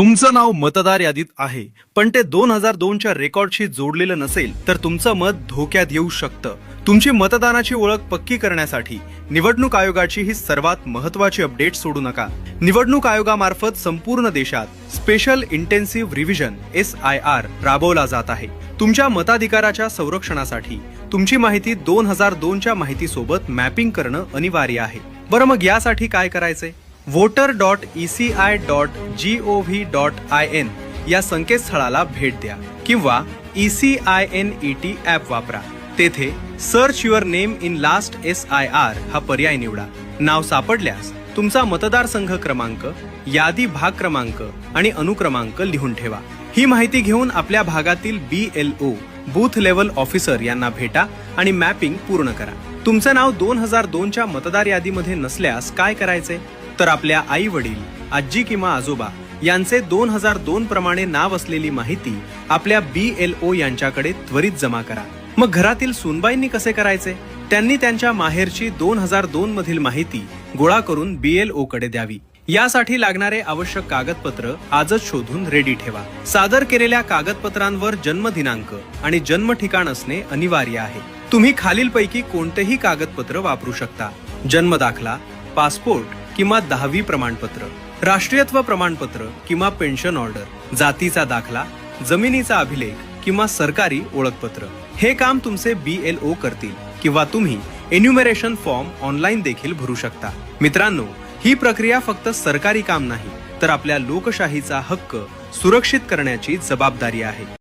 तुमचं नाव मतदार यादीत आहे पण ते 2002च्या रेकॉर्डशी जोडलेलं नसेल तर तुमचं मत धोक्यात येऊ शकतं. तुमची मतदानाची ओळख पक्की करण्यासाठी निवडणूक आयोगाची ही सर्वात महत्त्वाची अपडेट सोडू नका. निवडणूक आयोगामार्फत संपूर्ण देशात स्पेशल इंटेन्सिव्ह रिव्हिजन SIR राबवला जात आहे. तुमच्या मताधिकाराच्या संरक्षणासाठी तुमची माहिती 2002च्या माहितीसोबत मॅपिंग करणं अनिवार्य आहे. बरं, मग यासाठी काय करायचंय? voter.eci.gov.in या संकेतस्थळाला भेट द्या किंवा ECINET ॲप वापरा. तेथे search your name in last SIR हा पर्याय निवडा. नाव सापडल्यास तुमचा मतदारसंघ क्रमांक, यादी भाग क्रमांक आणि अनुक्रमांक लिहून ठेवा. ही माहिती घेऊन आपल्या भागातील BLO बूथ लेवल ऑफिसर यांना भेटा आणि मॅपिंग पूर्ण करा. तुमचं नाव 2002च्या मतदार यादीमध्ये नसल्यास काय करायचे? तर आपल्या आई वडील, आजी किंवा आजोबा यांचे 2002 प्रमाणे नाव असलेली माहिती आपल्या BLO यांच्याकडे त्वरित जमा करा. मग घरातील सूनबाईंनी कसे करायचे? त्यांनी त्यांच्या माहेरची 2002 मधील माहिती गोळा करून BLO कडे द्यावी. यासाठी लागणारे आवश्यक कागदपत्र आजच शोधून रेडी ठेवा. सादर केलेल्या कागदपत्रांवर जन्म दिनांक आणि जन्म ठिकाण असणे अनिवार्य आहे. तुम्ही खालीलपैकी कोणतेही कागदपत्र वापरू शकता: जन्म दाखला, पासपोर्ट किंवा 10वी प्रमाणपत्र, राष्ट्रीयत्व प्रमाणपत्र किंवा पेन्शन ऑर्डर, जातीचा दाखला, जमिनीचा अभिलेख किंवा सरकारी ओळखपत्र. हे काम तुमचे BLO करतील किंवा तुम्ही एन्युमरेशन फॉर्म ऑनलाईन देखील भरू शकता. मित्रांनो, ही प्रक्रिया फक्त सरकारी काम नाही तर आपल्या लोकशाहीचा हक्क सुरक्षित करण्याची जबाबदारी आहे.